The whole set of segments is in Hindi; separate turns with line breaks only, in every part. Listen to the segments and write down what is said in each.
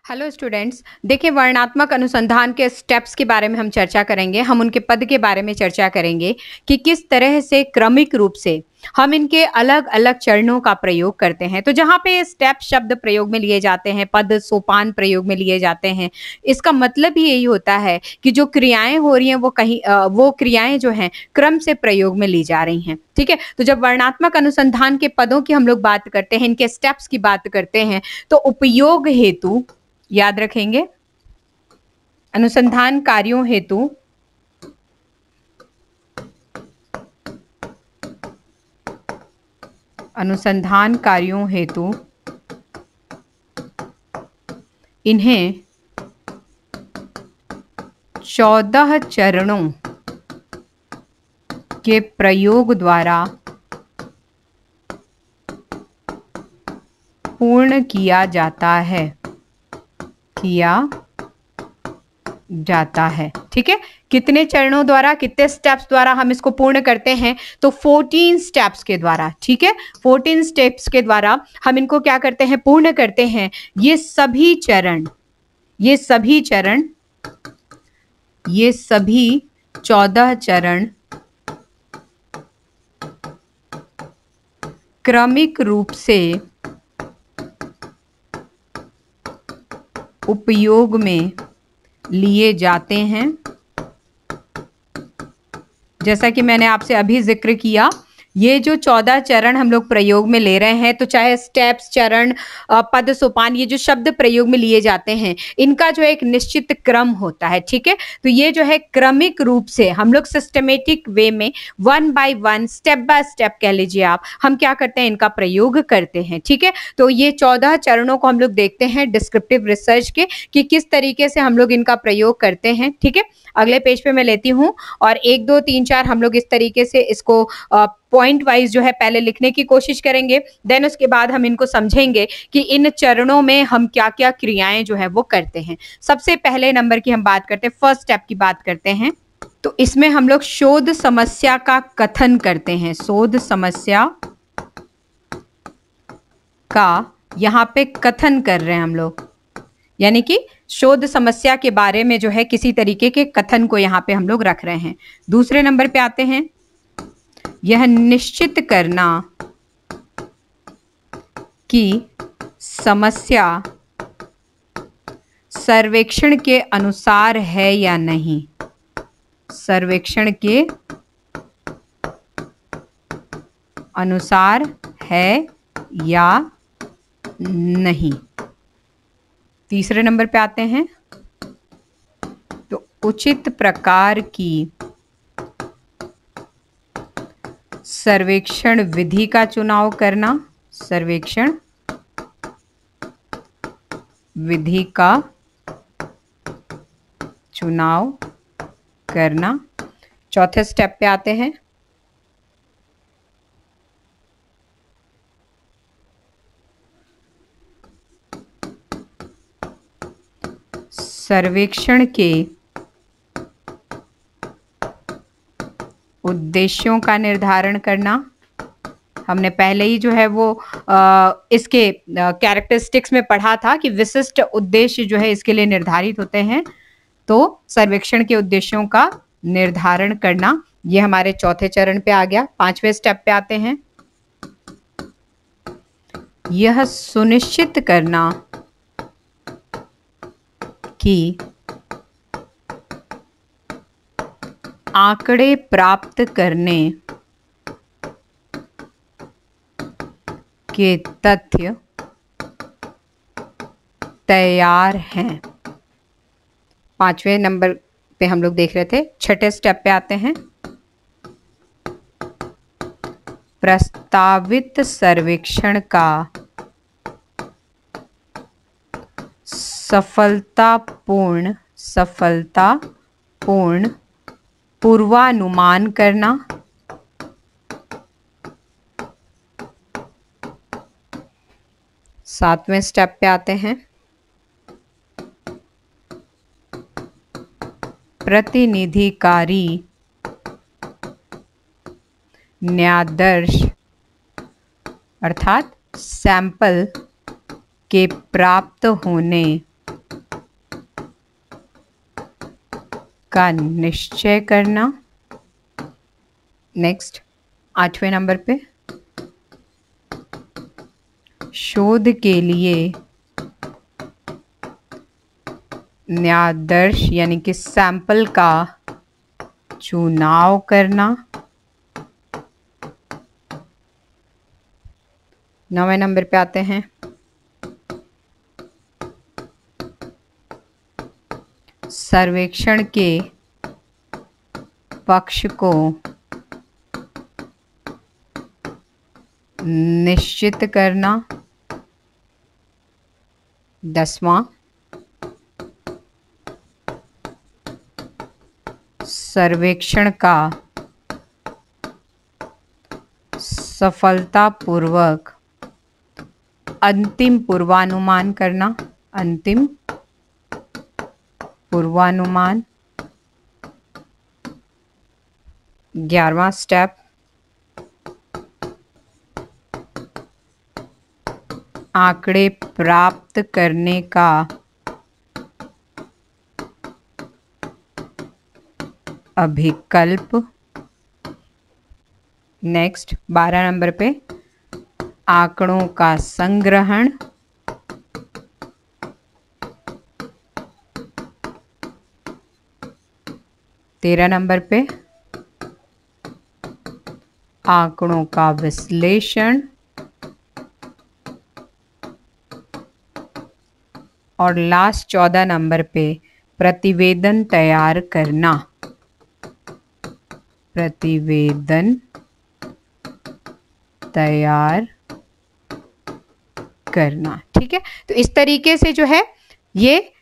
हेलो स्टूडेंट्स, देखिए वर्णनात्मक अनुसंधान के स्टेप्स के बारे में हम चर्चा करेंगे। हम उनके पद के बारे में चर्चा करेंगे कि किस तरह से क्रमिक रूप से हम इनके अलग अलग चरणों का प्रयोग करते हैं। तो जहाँ पे स्टेप शब्द प्रयोग में लिए जाते हैं, पद सोपान प्रयोग में लिए जाते हैं, इसका मतलब ही यही होता है कि जो क्रियाएं हो रही हैं वो क्रियाएं जो हैं क्रम से प्रयोग में ली जा रही हैं। ठीक है, तो जब वर्णनात्मक अनुसंधान के पदों की हम लोग बात करते हैं, इनके स्टेप्स की बात करते हैं, तो उपयोग हेतु याद रखेंगे, अनुसंधान कार्यों हेतु इन्हें 14 चरणों के प्रयोग द्वारा पूर्ण किया जाता है। ठीक है, कितने चरणों द्वारा, कितने स्टेप्स द्वारा हम इसको पूर्ण करते हैं? तो 14 स्टेप्स के द्वारा। ठीक है, 14 स्टेप्स के द्वारा हम इनको क्या करते हैं? पूर्ण करते हैं। ये सभी 14 चरण क्रमिक रूप से उपयोग में लिए जाते हैं। जैसा कि मैंने आपसे अभी जिक्र किया, ये जो 14 चरण हम लोग प्रयोग में ले रहे हैं, तो चाहे स्टेप्स, चरण, पद, सोपान, ये जो शब्द प्रयोग में लिए जाते हैं, इनका जो एक निश्चित क्रम होता है। ठीक है, तो ये जो है क्रमिक रूप से हम लोग सिस्टमेटिक वे में 1 बाय 1, स्टेप बाय स्टेप कह लीजिए आप, हम क्या करते हैं? इनका प्रयोग करते हैं। ठीक है, तो ये 14 चरणों को हम लोग देखते हैं डिस्क्रिप्टिव रिसर्च के कि किस तरीके से हम लोग इनका प्रयोग करते हैं। ठीक है, अगले पेज पे मैं लेती हूँ और 1, 2, 3, 4 हम लोग इस तरीके से इसको पॉइंट वाइज जो है पहले लिखने की कोशिश करेंगे। देन उसके बाद हम इनको समझेंगे कि इन चरणों में हम क्या क्या क्रियाएं जो है वो करते हैं। सबसे पहले नंबर की हम बात करते हैं, फर्स्ट स्टेप की बात करते हैं। तो इसमें हम लोग शोध समस्या का कथन करते हैं। शोध समस्या का यहाँ पे कथन कर रहे हैं हम लोग, यानी कि शोध समस्या के बारे में जो है किसी तरीके के कथन को यहाँ पे हम लोग रख रहे हैं। दूसरे नंबर पे आते हैं, यह निश्चित करना कि समस्या सर्वेक्षण के अनुसार है या नहीं। सर्वेक्षण के अनुसार है या नहीं। तीसरे नंबर पे आते हैं, तो उचित प्रकार की सर्वेक्षण विधि का चुनाव करना। सर्वेक्षण विधि का चुनाव करना। चौथे स्टेप पे आते हैं, सर्वेक्षण के उद्देश्यों का निर्धारण करना। हमने पहले ही जो है वो इसके कैरेक्टरिस्टिक्स में पढ़ा था कि विशिष्ट उद्देश्य जो है इसके लिए निर्धारित होते हैं। तो सर्वेक्षण के उद्देश्यों का निर्धारण करना, ये हमारे चौथे चरण पे आ गया। पांचवें स्टेप पे आते हैं, यह सुनिश्चित करना कि आंकड़े प्राप्त करने के तथ्य तैयार हैं। पांचवें नंबर पे हम लोग देख रहे थे। छठे स्टेप पे आते हैं, प्रस्तावित सर्वेक्षण का सफलतापूर्ण पूर्वानुमान करना। सातवें स्टेप पे आते हैं, प्रतिनिधिकारी न्यायाधीश अर्थात सैंपल के प्राप्त होने का निश्चय करना। नेक्स्ट 8वें नंबर पे शोध के लिए न्यायादर्श यानी कि सैंपल का चुनाव करना। 9वें नंबर पे आते हैं सर्वेक्षण के पक्ष को निश्चित करना। 10वां सर्वेक्षण का सफलतापूर्वक अंतिम पूर्वानुमान करना। अंतिम पूर्वानुमान। 11वां स्टेप आंकड़े प्राप्त करने का अभिकल्प। नेक्स्ट 12 नंबर पे आंकड़ों का संग्रहण। 13 नंबर पे आंकड़ों का विश्लेषण। और लास्ट 14 नंबर पे प्रतिवेदन तैयार करना। प्रतिवेदन तैयार करना। ठीक है, तो इस तरीके से जो है ये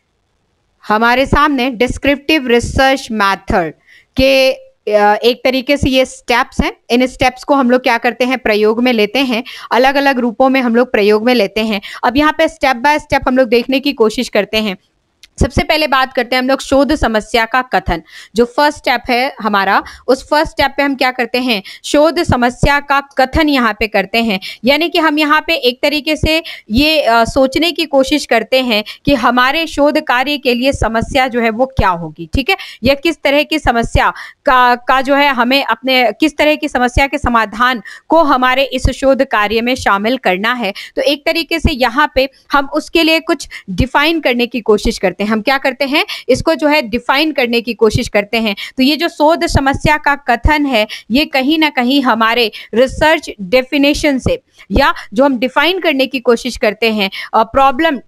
हमारे सामने डिस्क्रिप्टिव रिसर्च मेथड के एक तरीके से ये स्टेप्स हैं। इन स्टेप्स को हम लोग क्या करते हैं, प्रयोग में लेते हैं, अलग अलग रूपों में हम लोग प्रयोग में लेते हैं। अब यहाँ पे स्टेप बाय स्टेप हम लोग देखने की कोशिश करते हैं। सबसे पहले बात करते हैं हम लोग शोध समस्या का कथन। जो फर्स्ट स्टेप है हमारा, उस फर्स्ट स्टेप पे हम क्या करते हैं, शोध समस्या का कथन यहाँ पे करते हैं। यानी कि हम यहाँ पे एक तरीके से ये सोचने की कोशिश करते हैं कि हमारे शोध कार्य के लिए समस्या जो है वो क्या होगी। ठीक है, या किस तरह की समस्या का जो है हमें अपने किस तरह की समस्या के समाधान को हमारे इस शोध कार्य में शामिल करना है। तो एक तरीके से यहाँ पे हम उसके लिए कुछ डिफाइन करने की कोशिश करते हैं। हम क्या करते हैं, इसको जो है डिफाइन करने की कोशिश करते हैं। तो ये जो शोध समस्या का कथन है, ये कहीं ना कहीं हमारे रिसर्च डेफिनेशन से, या जो हम डिफाइन करने की कोशिश करते हैं प्रॉब्लम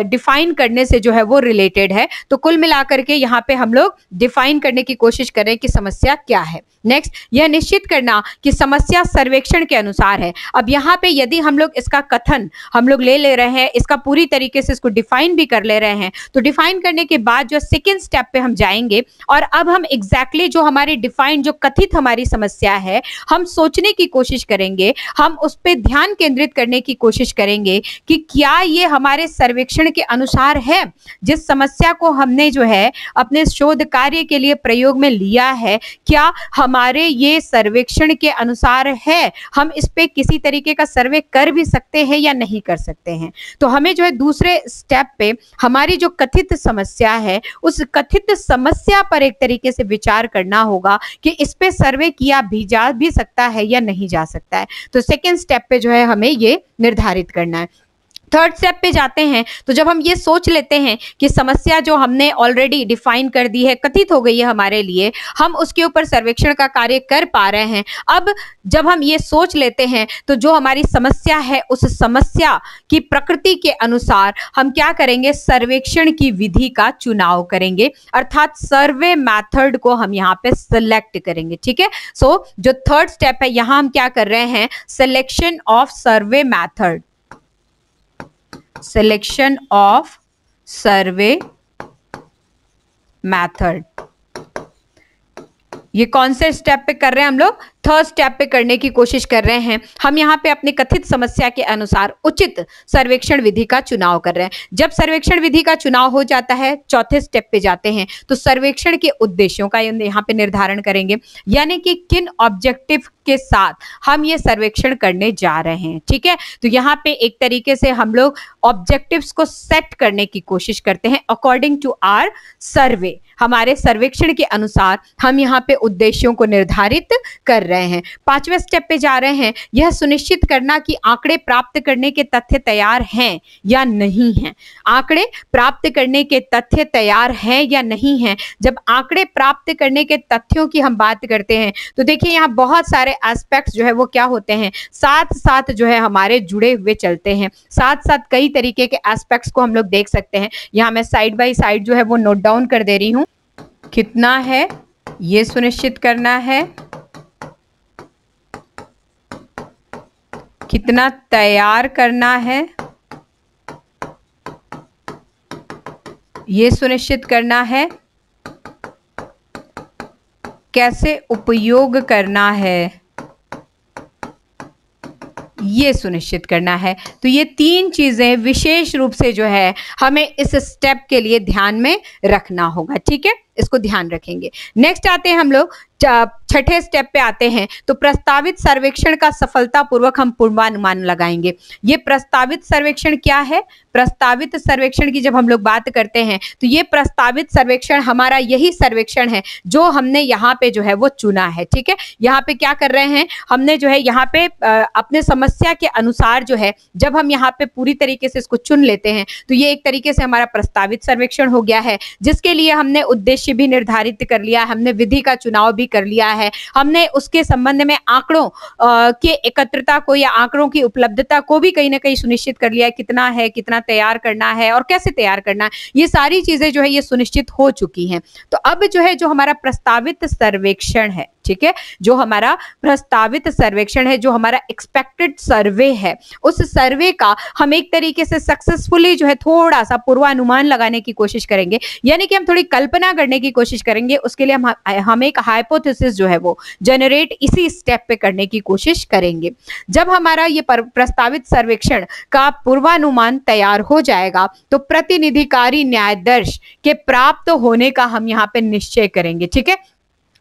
डिफाइन करने से जो है वो रिलेटेड है। तो कुल मिलाकर के यहाँ पे हम लोग डिफाइन करने की कोशिश कर रहे हैं कि समस्या क्या है। नेक्स्ट, यह निश्चित करना कि समस्या सर्वेक्षण के अनुसार है। अब यहाँ पे यदि हम लोग इसका कथन हम लोग ले रहे हैं, इसका पूरी तरीके से इसको डिफाइन भी कर ले रहे हैं, तो डिफाइन करने के बाद जो सेकंड स्टेप पे हम जाएंगे और अब हम एग्जैक्टली जो हमारी डिफाइन जो कथित हमारी समस्या है, हम सोचने की कोशिश करेंगे, हम उस पर ध्यान केंद्रित करने की कोशिश करेंगे कि क्या ये हमारे सर्वेक्षण के अनुसार है। जिस समस्या को हमने जो है अपने शोध कार्य के लिए प्रयोग में लिया है, क्या हमारे ये सर्वेक्षण के अनुसार है, हम इस पे किसी तरीके का सर्वे कर भी सकते हैं या नहीं कर सकते हैं। तो हमें जो है दूसरे स्टेप पे हमारी जो कथित समस्या है, उस कथित समस्या पर एक तरीके से विचार करना होगा कि इस पे सर्वे किया भी जा भी सकता है या नहीं जा सकता है। तो सेकेंड स्टेप पे जो है हमें ये निर्धारित करना है। थर्ड स्टेप पे जाते हैं, तो जब हम ये सोच लेते हैं कि समस्या जो हमने ऑलरेडी डिफाइन कर दी है, कथित हो गई है हमारे लिए, हम उसके ऊपर सर्वेक्षण का कार्य कर पा रहे हैं। अब जब हम ये सोच लेते हैं, तो जो हमारी समस्या है, उस समस्या की प्रकृति के अनुसार हम क्या करेंगे, सर्वेक्षण की विधि का चुनाव करेंगे, अर्थात सर्वे मैथड को हम यहाँ पे सिलेक्ट करेंगे। ठीक है, सो जो थर्ड स्टेप है, यहाँ हम क्या कर रहे हैं, selection of survey method. Selection of survey method, ये कौन से स्टेप पे कर रहे हैं हम लोग, थर्ड स्टेप पे करने की कोशिश कर रहे हैं। हम यहाँ पे अपनी कथित समस्या के अनुसार उचित सर्वेक्षण विधि का चुनाव कर रहे हैं। जब सर्वेक्षण विधि का चुनाव हो जाता है, चौथे स्टेप पे जाते हैं तो सर्वेक्षण के उद्देश्यों का यहाँ पे निर्धारण करेंगे, यानी कि किन ऑब्जेक्टिव के साथ हम ये सर्वेक्षण करने जा रहे हैं। ठीक है, तो यहाँ पे एक तरीके से हम लोग ऑब्जेक्टिव्स को सेट करने की कोशिश करते हैं अकॉर्डिंग टू आवर सर्वे। हमारे सर्वेक्षण के अनुसार हम यहाँ पे उद्देश्यों को निर्धारित कर रहे हैं। पांचवें स्टेप पे जा रहे हैं, यह सुनिश्चित करना कि आंकड़े प्राप्त करने के तथ्य तैयार हैं या नहीं हैं। आंकड़े प्राप्त करने के तथ्य तैयार हैं या नहीं हैं। जब आंकड़े प्राप्त करने के तथ्यों की हम बात करते हैं तो देखिए यहाँ बहुत सारे एस्पेक्ट्स जो है वो क्या होते हैं, साथ साथ जो है हमारे जुड़े हुए चलते हैं। साथ साथ कई तरीके के एस्पेक्ट्स को हम लोग देख सकते हैं। यहाँ मैं साइड बाय साइड जो है वो नोट डाउन कर दे रही हूँ। कितना है ये सुनिश्चित करना है, कितना तैयार करना है ये सुनिश्चित करना है, कैसे उपयोग करना है ये सुनिश्चित करना है। तो ये तीन चीजें विशेष रूप से जो है हमें इस स्टेप के लिए ध्यान में रखना होगा। ठीक है, इसको ध्यान रखेंगे। नेक्स्ट आते हैं हम लोग छठे स्टेप पे आते हैं तो प्रस्तावित सर्वेक्षण का सफलतापूर्वक हम पूर्वानुमान लगाएंगे। ये प्रस्तावित सर्वेक्षण क्या है? प्रस्तावित सर्वेक्षण की जब हम लोग बात करते हैं तो ये प्रस्तावित सर्वेक्षण हमारा यही सर्वेक्षण है जो हमने यहाँ पे जो है वो चुना है। ठीक है, यहाँ पे क्या कर रहे हैं, हमने जो है यहाँ पे अपने समस्या के अनुसार जो है जब हम यहाँ पे पूरी तरीके से इसको चुन लेते हैं तो ये एक तरीके से हमारा प्रस्तावित सर्वेक्षण हो गया है, जिसके लिए हमने उद्देश्य भी निर्धारित कर लिया, हमने विधि का चुनाव भी कर लिया है, हमने उसके संबंध में आंकड़ों के एकत्रता को या आंकड़ों की उपलब्धता को भी कहीं ना कहीं सुनिश्चित कर लिया, कितना है, कितना तैयार करना है और कैसे तैयार करना है, ये सारी चीजें जो है ये सुनिश्चित हो चुकी हैं। तो अब जो है जो हमारा प्रस्तावित सर्वेक्षण है, ठीक है, जो हमारा प्रस्तावित सर्वेक्षण है, जो हमारा एक्सपेक्टेड सर्वे है, उस सर्वे का हम एक तरीके से सक्सेसफुली जो है थोड़ा सा पूर्वानुमान लगाने की कोशिश करेंगे, यानी कि हम थोड़ी कल्पना करने की कोशिश करेंगे। उसके लिए हम एक हाइपोथेसिस जो है वो जनरेट इसी स्टेप पे करने की कोशिश करेंगे। जब हमारा ये प्रस्तावित सर्वेक्षण का पूर्वानुमान तैयार हो जाएगा तो प्रतिनिधिकारी न्यायाधीश के प्राप्त होने का हम यहाँ पे निश्चय करेंगे। ठीक है,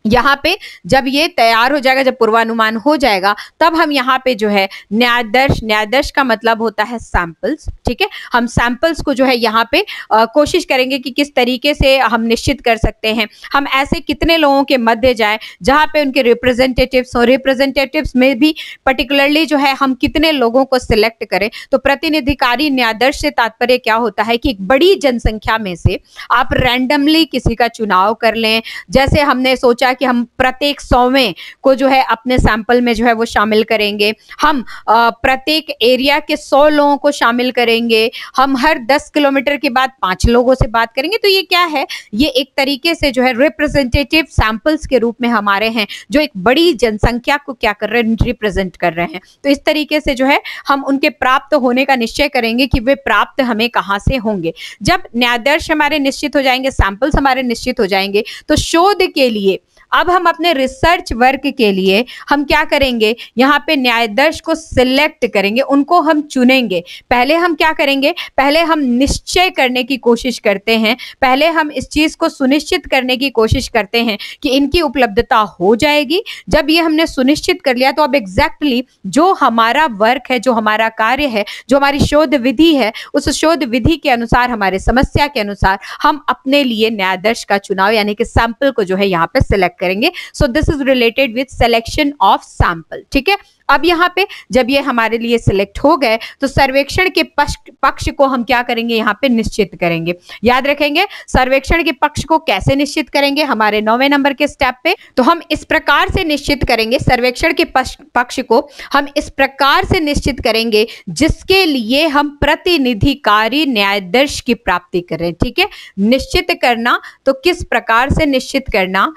यहाँ पे जब ये तैयार हो जाएगा, जब पूर्वानुमान हो जाएगा, तब हम यहाँ पे जो है न्यायाधीश का मतलब होता है सैंपल्स। ठीक है, हम सैंपल्स को जो है यहाँ पे कोशिश करेंगे कि किस तरीके से हम निश्चित कर सकते हैं, हम ऐसे कितने लोगों के मध्य जाए जहाँ पे उनके रिप्रेजेंटेटिव्स और रिप्रेजेंटेटिव्स में भी पर्टिकुलरली जो है हम कितने लोगों को सिलेक्ट करें। तो प्रतिनिधिकारी न्यायाधीश से तात्पर्य क्या होता है कि एक बड़ी जनसंख्या में से आप रैंडमली किसी का चुनाव कर लें। जैसे हमने सोचा कि हम प्रत्येक 100वें को जो है अपने सैंपल में जो है वो शामिल करेंगे, हम प्रत्येक एरिया के 100 लोगों को शामिल करेंगे, हम हर 10 किलोमीटर के बाद 5 लोगों से बात करेंगे। तो ये क्या है, ये एक तरीके से जो है रिप्रेजेंटेटिव सैंपल्स के रूप में हमारे हैं, जो एक बड़ी जनसंख्या को क्या कर रहे हैं, रिप्रेजेंट कर रहे हैं। तो इस तरीके से जो है हम उनके प्राप्त होने का निश्चय करेंगे कि वे प्राप्त हमें कहां से होंगे। जब न्यायाधीश हमारे निश्चित हो जाएंगे, सैंपल्स हमारे निश्चित हो जाएंगे, तो शोध के लिए अब हम अपने रिसर्च वर्क के लिए हम क्या करेंगे, यहाँ पे न्यायाधीश को सिलेक्ट करेंगे, उनको हम चुनेंगे। पहले हम क्या करेंगे, पहले हम निश्चय करने की कोशिश करते हैं, पहले हम इस चीज को सुनिश्चित करने की कोशिश करते हैं कि इनकी उपलब्धता हो जाएगी। जब ये हमने सुनिश्चित कर लिया तो अब एग्जैक्टली जो हमारा वर्क है, जो हमारा कार्य है, जो हमारी शोध विधि है, उस शोध विधि के अनुसार, हमारे समस्या के अनुसार हम अपने लिए न्यायाधीश का चुनाव यानी कि सैंपल को जो है यहाँ पे सिलेक्ट करेंगे। So this is related with selection of sample. ठीक है, अब यहाँ पे जब ये हमारे लिए सिलेक्ट हो गए तो सर्वेक्षण के पक्ष को हम क्या करेंगे, यहाँ पे निश्चित करेंगे। याद रखेंगे सर्वेक्षण के पक्ष को कैसे निश्चित करेंगे, हमारे 9वें नंबर के स्टेप पे। तो हम इस प्रकार से निश्चित करेंगे, सर्वेक्षण के पक्ष को हम इस प्रकार से निश्चित करेंगे जिसके लिए हम प्रतिनिधिकारी न्यायाधीश की प्राप्ति करें। ठीक है, निश्चित करना, तो किस प्रकार से निश्चित करना,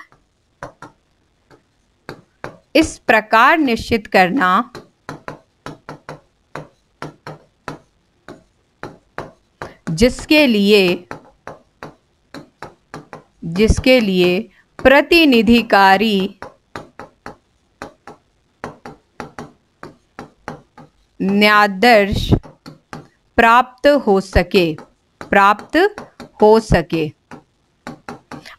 इस प्रकार निश्चित करना जिसके लिए प्रतिनिधिकारी न्यायादर्श प्राप्त हो सके।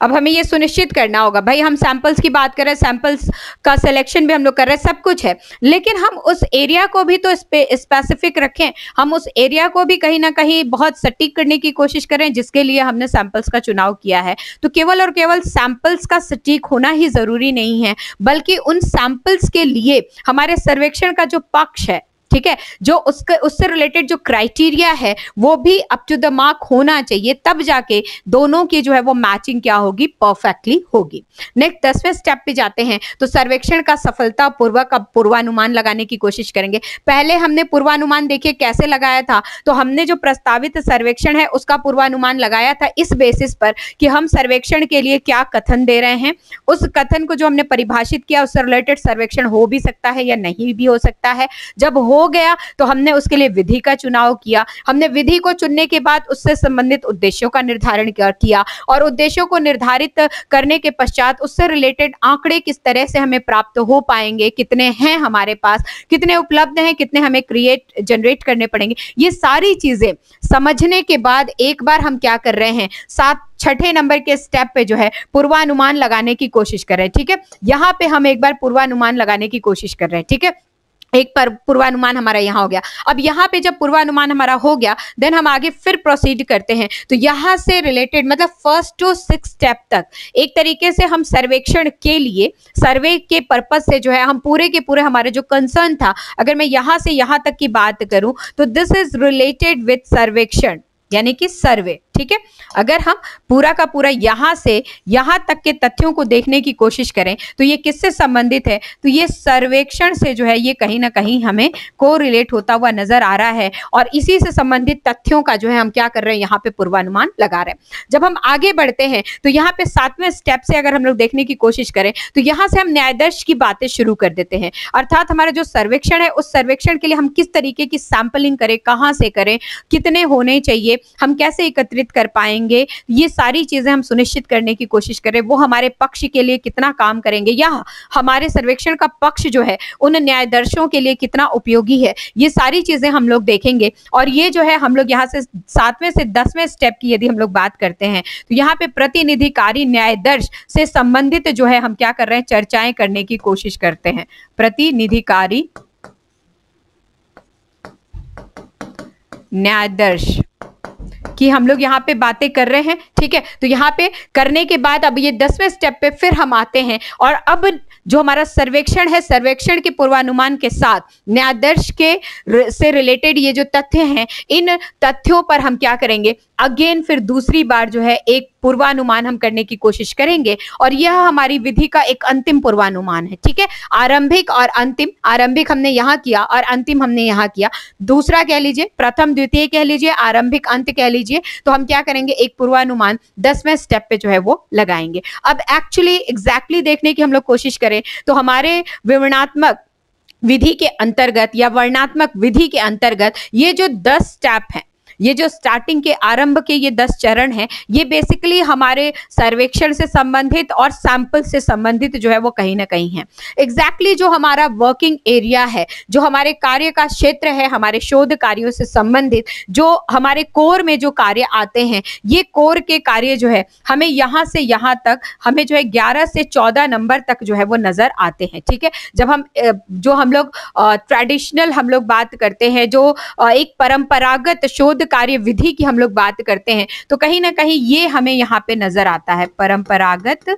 अब हमें ये सुनिश्चित करना होगा, भाई हम सैंपल्स की बात कर रहे हैं, सैंपल्स का सिलेक्शन भी हम लोग कर रहे हैं, सब कुछ है, लेकिन हम उस एरिया को भी तो स्पेसिफिक रखें, हम उस एरिया को भी कहीं ना कहीं बहुत सटीक करने की कोशिश करें, जिसके लिए हमने सैंपल्स का चुनाव किया है। तो केवल और केवल सैंपल्स का सटीक होना ही जरूरी नहीं है, बल्कि उन सैंपल्स के लिए हमारे सर्वेक्षण का जो पक्ष है, ठीक है, जो उससे रिलेटेड जो क्राइटेरिया है वो भी अप टू द मार्क होना चाहिए, तब जाके दोनों की जो है वो मैचिंग क्या होगी, परफेक्टली होगी। नेक्स्ट 10वें स्टेप पे जाते हैं, तो सर्वेक्षण का सफलतापूर्वक अब पूर्वानुमान लगाने की कोशिश करेंगे। पहले हमने पूर्वानुमान देखिए कैसे लगाया था, तो हमने जो प्रस्तावित सर्वेक्षण है उसका पूर्वानुमान लगाया था इस बेसिस पर कि हम सर्वेक्षण के लिए क्या कथन दे रहे हैं, उस कथन को जो हमने परिभाषित किया उससे रिलेटेड सर्वेक्षण हो भी सकता है या नहीं भी हो सकता है। जब हो गया तो हमने उसके लिए विधि का चुनाव किया, हमने विधि को चुनने के बाद उससे संबंधित उद्देश्यों का निर्धारण किया, और उद्देश्यों को निर्धारित करने के पश्चात उससे रिलेटेड आंकड़े किस तरह से हमें प्राप्त हो पाएंगे, कितने हैं हमारे पास, कितने उपलब्ध हैं, कितने हमें जनरेट करने पड़ेंगे, ये सारी चीजें समझने के बाद एक बार हम क्या कर रहे हैं, 6ठे नंबर के स्टेप पे जो है पूर्वानुमान लगाने की कोशिश कर रहे हैं। ठीक है, यहां पे हम एक बार पूर्वानुमान लगाने की कोशिश कर रहे हैं। ठीक है, एक पर पूर्वानुमान हमारा यहाँ हो गया। अब यहाँ पे जब पूर्वानुमान हमारा हो गया, देन हम आगे फिर प्रोसीड करते हैं। तो यहाँ से रिलेटेड मतलब 1st to 6th स्टेप तक एक तरीके से हम सर्वेक्षण के लिए, सर्वे के पर्पज से जो है हम पूरे के पूरे हमारे जो कंसर्न था, अगर मैं यहाँ से यहाँ तक की बात करूं तो दिस इज रिलेटेड विथ सर्वेक्षण यानी कि सर्वे। ठीक है, अगर हम पूरा का पूरा यहां से यहां तक के तथ्यों को देखने की कोशिश करें तो ये किससे संबंधित है, तो ये सर्वेक्षण से जो है ये कहीं ना कहीं हमें कोरिलेट होता हुआ नजर आ रहा है, और इसी से संबंधित तथ्यों का जो है हम क्या कर रहे हैं, यहाँ पे पूर्वानुमान लगा रहे हैं। जब हम आगे बढ़ते हैं तो यहाँ पे 7वें स्टेप से अगर हम लोग देखने की कोशिश करें तो यहाँ से हम न्यायादर्श की बातें शुरू कर देते हैं, अर्थात हमारा जो सर्वेक्षण है उस सर्वेक्षण के लिए हम किस तरीके की सैंपलिंग करें, कहाँ से करें, कितने होने चाहिए, हम कैसे एकत्रित कर पाएंगे, ये सारी चीजें हम सुनिश्चित करने की कोशिश करें। वो हमारे पक्ष के लिए कितना काम करेंगे या हमारे सर्वेक्षण का पक्ष जो है उन न्यायाधीशों के लिए कितना उपयोगी है, ये सारी चीजें हम लोग देखेंगे। और ये जो है हम लोग यहाँ से 7वें से 10वें स्टेप की यदि हम लोग बात करते हैं तो यहाँ पे प्रतिनिधिकारी न्यायाधीश से संबंधित जो है हम क्या कर रहे हैं, चर्चाएं करने की कोशिश करते हैं। प्रतिनिधिकारी न्यायाधीश कि हम लोग यहाँ पे बातें कर रहे हैं। ठीक है, तो यहाँ पे करने के बाद अब ये 10वें स्टेप पे फिर हम आते हैं, और अब जो हमारा सर्वेक्षण है, सर्वेक्षण के पूर्वानुमान के साथ न्यायाधीश के से रिलेटेड ये जो तथ्य हैं, इन तथ्यों पर हम क्या करेंगे, अगेन फिर दूसरी बार जो है एक पूर्वानुमान हम करने की कोशिश करेंगे, और यह हमारी विधि का एक अंतिम पूर्वानुमान है। ठीक है, आरंभिक और अंतिम, आरंभिक हमने यहाँ किया और अंतिम हमने यहाँ किया, दूसरा कह लीजिए, प्रथम द्वितीय कह लीजिए, आरंभिक अंत कह लीजिए, तो हम क्या करेंगे, एक पूर्वानुमान 10वें स्टेप पे जो है वो लगाएंगे। अब एक्चुअली एग्जैक्टली देखने की हम लोग कोशिश करें तो हमारे विवरणात्मक विधि के अंतर्गत या वर्णात्मक विधि के अंतर्गत ये जो 10 स्टेप हैं, ये जो स्टार्टिंग के आरंभ के ये 10 चरण हैं, ये बेसिकली हमारे सर्वेक्षण से संबंधित और सैंपल से संबंधित जो है वो कहीं ना कहीं है। एग्जैक्टली जो हमारा वर्किंग एरिया है, जो हमारे कार्य का क्षेत्र है, हमारे शोध कार्यों से संबंधित जो हमारे कोर में जो कार्य आते हैं, ये कोर के कार्य जो है हमें यहाँ से यहाँ तक हमें जो है 11 से 14 नंबर तक जो है वो नजर आते हैं। ठीक है, जब हम जो हम लोग ट्रेडिशनल हम लोग बात करते हैं, जो एक परंपरागत शोध कार्य विधि की हम लोग बात करते हैं, तो कहीं ना कहीं ये हमें यहाँ पे नजर आता है, परंपरागत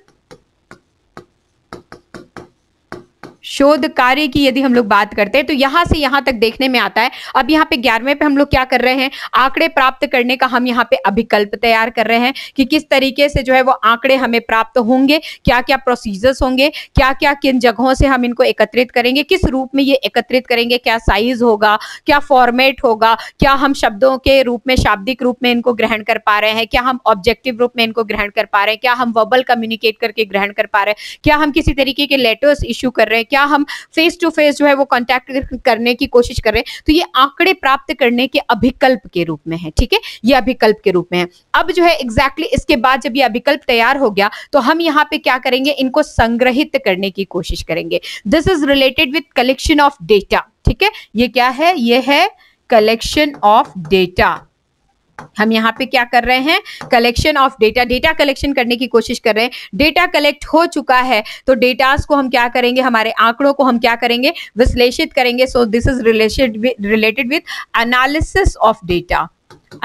शोध कार्य की यदि हम लोग बात करते हैं तो यहां से यहां तक देखने में आता है। अब यहाँ पे 11वें पे हम लोग क्या कर रहे हैं, आंकड़े प्राप्त करने का हम यहाँ पे अभिकल्प तैयार कर रहे हैं कि किस तरीके से जो है वो आंकड़े हमें प्राप्त होंगे, क्या क्या प्रोसीजर्स होंगे, क्या क्या किन जगहों से हम इनको एकत्रित करेंगे, किस रूप में ये एकत्रित करेंगे, क्या साइज होगा, क्या फॉर्मेट होगा, क्या हम शब्दों के रूप में, शाब्दिक रूप में इनको ग्रहण कर पा रहे हैं, क्या हम ऑब्जेक्टिव रूप में इनको ग्रहण कर पा रहे हैं, क्या हम वर्बल कम्युनिकेट करके ग्रहण कर पा रहे हैं, क्या हम किसी तरीके के लेटर्स इश्यू कर रहे हैं, क्या या हम फेस टू फेस जो है वो कांटेक्ट करने की कोशिश कर रहे हैं, तो ये आंकड़े प्राप्त करने के अभिकल्प के रूप में है। ठीक है, ये अभिकल्प के रूप में है। अब जो है एग्जैक्टली इसके बाद जब ये अभिकल्प तैयार हो गया तो हम यहाँ पे क्या करेंगे, इनको संग्रहित करने की कोशिश करेंगे। This is related with collection of data. ठीक है, ये क्या है, ये है कलेक्शन ऑफ डेटा। हम यहाँ पे क्या कर रहे हैं, collection of data, data collection करने की कोशिश कर रहे हैं। डेटा कलेक्ट हो चुका है तो डेटास को हम क्या करेंगे, हमारे आंकड़ों को हम क्या करेंगे, विश्लेषित करेंगे। So this is related with analysis of data,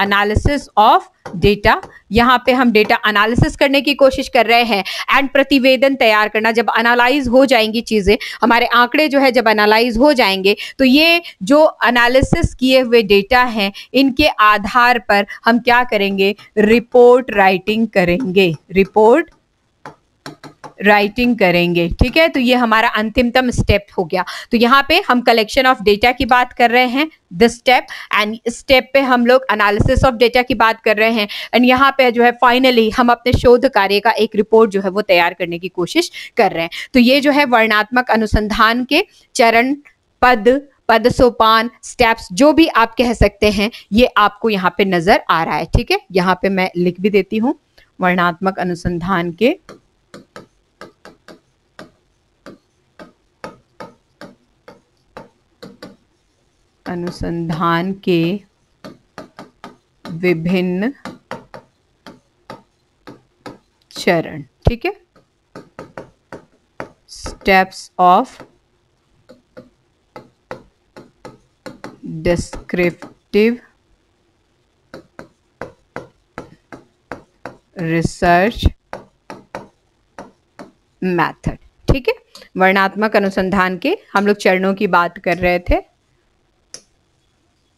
analysis of data. यहाँ पे हम डेटा एनालिसिस करने की कोशिश कर रहे हैं एंड प्रतिवेदन तैयार करना। जब एनालाइज हो जाएंगी चीजें, हमारे आंकड़े जो है जब एनालाइज हो जाएंगे तो ये जो एनालिसिस किए हुए डेटा हैं इनके आधार पर हम क्या करेंगे, रिपोर्ट राइटिंग करेंगे, रिपोर्ट राइटिंग करेंगे। ठीक है, तो ये हमारा अंतिमतम स्टेप हो गया। तो यहाँ पे हम कलेक्शन ऑफ डेटा की बात कर रहे हैं, दिस स्टेप, एंड स्टेप पे हम लोग एनालिसिस ऑफ डेटा की बात कर रहे हैं, एंड यहाँ पे जो है फाइनली हम अपने शोध कार्य का एक रिपोर्ट जो है वो तैयार करने की कोशिश कर रहे हैं। तो ये जो है वर्णनात्मक अनुसंधान के चरण, पद सोपान, स्टेप्स, जो भी आप कह सकते हैं, ये आपको यहाँ पे नजर आ रहा है। ठीक है, यहाँ पे मैं लिख भी देती हूँ, वर्णनात्मक अनुसंधान के विभिन्न चरण। ठीक है, steps of descriptive research method. ठीक है, वर्णनात्मक अनुसंधान के हम लोग चरणों की बात कर रहे थे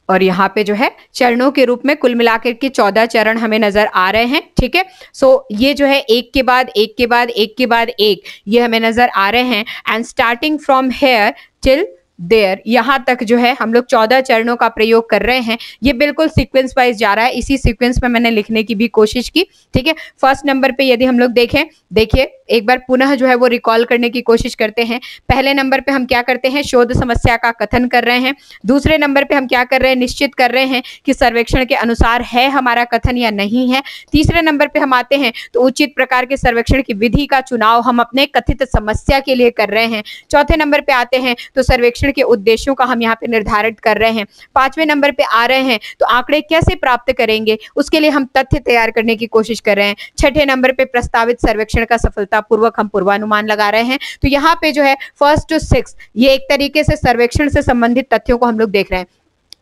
और यहाँ पे जो है चरणों के रूप में कुल मिलाकर के 14 चरण हमें नजर आ रहे हैं। ठीक है, सो ये जो है एक के बाद एक के बाद एक के बाद एक ये हमें नजर आ रहे हैं, and starting from here till there, यहाँ तक जो है हम लोग 14 चरणों का प्रयोग कर रहे हैं। ये बिल्कुल सीक्वेंस वाइज जा रहा है, इसी सीक्वेंस में मैंने लिखने की भी कोशिश की। ठीक है, फर्स्ट नंबर पे यदि हम लोग देखें, देखिए एक बार पुनः जो है वो रिकॉल करने की कोशिश करते हैं। पहले नंबर पे हम क्या करते हैं, शोध समस्या का कथन कर रहे हैं। दूसरे नंबर पे हम क्या कर रहे हैं, निश्चित कर रहे हैं कि सर्वेक्षण के अनुसार है हमारा कथन या नहीं है। तीसरे नंबर पे हम आते हैं तो उचित प्रकार के सर्वेक्षण की विधि का चुनाव हम अपने कथित समस्या के लिए कर रहे हैं। चौथे नंबर पे आते हैं तो सर्वेक्षण के उद्देश्यों का हम यहाँ पे निर्धारित कर रहे हैं। पांचवें नंबर पे आ रहे हैं तो आंकड़े कैसे प्राप्त करेंगे उसके लिए हम तथ्य तैयार करने की कोशिश कर रहे हैं। छठे नंबर पे प्रस्तावित सर्वेक्षण का सफलतापूर्वक हम पूर्वानुमान लगा रहे हैं। तो यहाँ पे जो है 1 to 6 ये एक तरीके से सर्वेक्षण से संबंधित तथ्यों को हम लोग देख रहे हैं।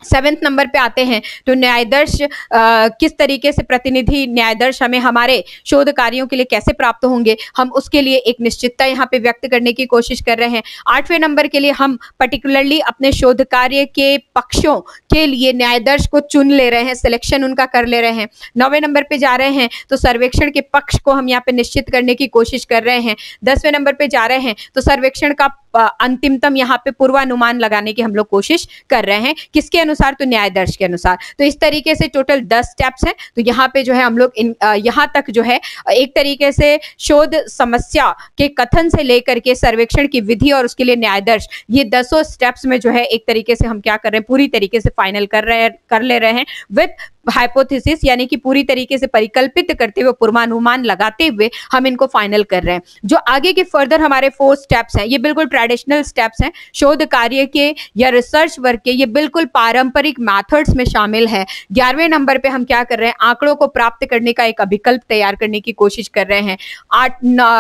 7वें नंबर पे आते हैं तो न्यायदर्श किस तरीके से प्रतिनिधि न्यायदर्श हमें हमारे शोध कार्यों के लिए कैसे प्राप्त होंगे, हम उसके लिए एक निश्चितता यहाँ पे व्यक्त करने की कोशिश कर रहे हैं। 8वें नंबर के लिए हम पर्टिकुलरली अपने शोध कार्य के पक्षों के लिए न्यायदर्श को चुन ले रहे हैं, सिलेक्शन उनका कर ले रहे हैं। 9वें नंबर पे जा रहे हैं तो सर्वेक्षण के पक्ष को हम यहाँ पे निश्चित करने की कोशिश कर रहे हैं। 10वें नंबर पे जा रहे हैं तो सर्वेक्षण का अंतिमतम यहाँ पे पूर्वानुमान लगाने की हम लोग कोशिश कर रहे हैं, किसके अनुसार, तो न्यायदर्श के अनुसार। तो इस तरीके से टोटल 10 स्टेप्स हैं। तो यहाँ पे जो है हम लोग यहाँ तक जो है एक तरीके से शोध समस्या के कथन से लेकर के सर्वेक्षण की विधि और उसके लिए न्यायदर्श, ये 10 स्टेप्स में जो है एक तरीके से हम क्या कर रहे हैं, पूरी तरीके से फाइनल कर ले रहे हैं विद हाइपोथेसिस, यानी कि पूरी तरीके से परिकल्पित करते हुए, पूर्वानुमान लगाते हुए हम इनको फाइनल कर रहे हैं। जो आगे के फर्दर हमारे 4 स्टेप्स हैं ये बिल्कुल ट्रेडिशनल स्टेप्स हैं, शोध कार्य के या रिसर्च वर्क के, ये बिल्कुल पारंपरिक मेथड्स में शामिल है। 11वें नंबर पे हम क्या कर रहे हैं, आंकड़ों को प्राप्त करने का एक अभिकल्प तैयार करने की कोशिश कर रहे हैं।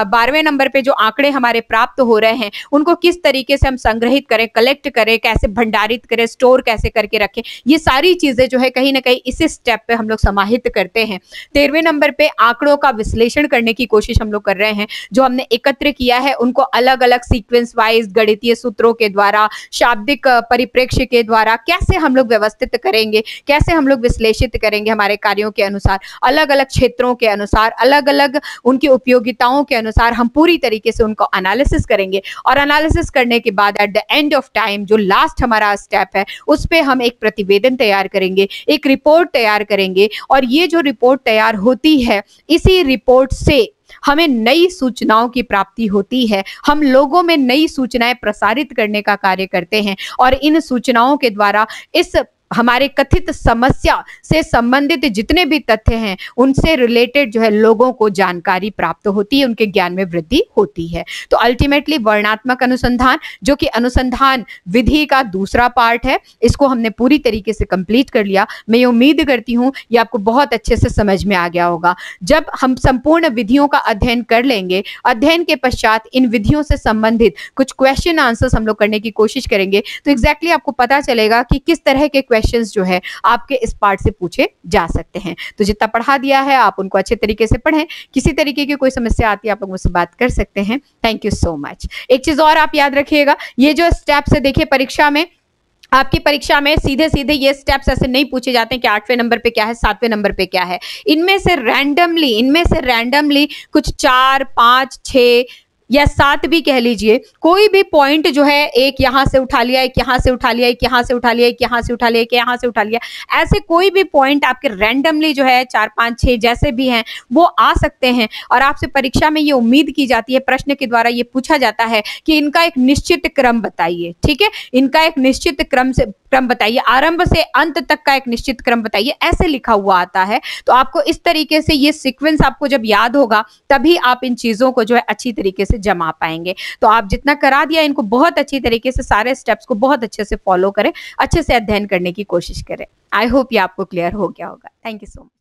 12वें नंबर पे जो आंकड़े हमारे प्राप्त हो रहे हैं उनको किस तरीके से हम संग्रहित करें, कलेक्ट करें, कैसे भंडारित करें, स्टोर कैसे करके रखें, ये सारी चीजें जो है कहीं ना कहीं इसी स्टेप पे हम लोग समाहित करते हैं। 13वें नंबर पे आंकड़ों का विश्लेषण करने की कोशिश हम लोग कर रहे हैं। जो हमने एकत्र किया है उनको अलग अलग सीक्वेंस वाइज गणितीय सूत्रों के द्वारा, शाब्दिक परिप्रेक्ष्य के द्वारा कैसे हम लोग व्यवस्थित करेंगे, कैसे हम लोग विश्लेषित करेंगे हमारे कार्यों के अनुसार, अलग अलग क्षेत्रों के अनुसार, अलग अलग उनकी उपयोगिताओं के अनुसार हम पूरी तरीके से उनको एनालिसिस करेंगे। और एनालिसिस करने के बाद at the end of time जो लास्ट हमारा स्टेप है उस पे हम एक प्रतिवेदन तैयार करेंगे, एक रिपोर्ट तैयार करेंगे। और ये जो रिपोर्ट तैयार होती है इसी रिपोर्ट से हमें नई सूचनाओं की प्राप्ति होती है, हम लोगों में नई सूचनाएं प्रसारित करने का कार्य करते हैं और इन सूचनाओं के द्वारा इस हमारे कथित समस्या से संबंधित जितने भी तथ्य हैं उनसे रिलेटेड जो है लोगों को जानकारी प्राप्त होती है, उनके ज्ञान में वृद्धि होती है। तो अल्टीमेटली वर्णनात्मक अनुसंधान, जो कि अनुसंधान विधि का दूसरा पार्ट है, इसको हमने पूरी तरीके से कंप्लीट कर लिया। मैं ये उम्मीद करती हूँ ये आपको बहुत अच्छे से समझ में आ गया होगा। जब हम संपूर्ण विधियों का अध्ययन कर लेंगे, अध्ययन के पश्चात इन विधियों से संबंधित कुछ क्वेश्चन आंसर्स हम लोग करने की कोशिश करेंगे, तो एग्जैक्टली आपको पता चलेगा कि किस तरह के क्वेश्चंस जो है आपके इस पार्ट से पूछे जा सकते हैं। तो जितना पढ़ा दिया है आप उनको अच्छे तरीके से पढ़ें। किसी तरीके की कोई समस्या आती है आप लोग मुझसे बात कर सकते हैं। Thank you so much. एक चीज और आप याद रखिएगा, ये जो स्टेप्स है देखिए परीक्षा में, आपकी परीक्षा में सीधे सीधे ये स्टेप्स ऐसे नहीं पूछे जाते हैं कि 8वें नंबर पे क्या है, 7वें नंबर पे क्या है। इनमें से रैंडमली कुछ 4, 5, 6 या 7 भी कह लीजिए, कोई भी पॉइंट जो है एक यहां से उठा लिया, एक यहां से उठा लिया, एक यहां से उठा लिया, एक यहां से उठा लिया, एक यहां से उठा लिया, ऐसे कोई भी पॉइंट आपके रैंडमली जो है 4, 5, 6 जैसे भी हैं वो आ सकते हैं। और आपसे परीक्षा में ये उम्मीद की जाती है, प्रश्न के द्वारा ये पूछा जाता है कि इनका एक निश्चित क्रम बताइए। ठीक है, इनका एक निश्चित क्रम बताइए, आरंभ से अंत तक का एक निश्चित क्रम बताइए, ऐसे लिखा हुआ आता है। तो आपको इस तरीके से ये सीक्वेंस आपको जब याद होगा तभी आप इन चीजों को जो है अच्छी तरीके से जमा पाएंगे। तो आप जितना करा दिया इनको बहुत अच्छी तरीके से सारे स्टेप्स को बहुत अच्छे से फॉलो करें, अच्छे से अध्ययन करने की कोशिश करें। आई होप ये आपको क्लियर हो गया होगा। Thank you so much.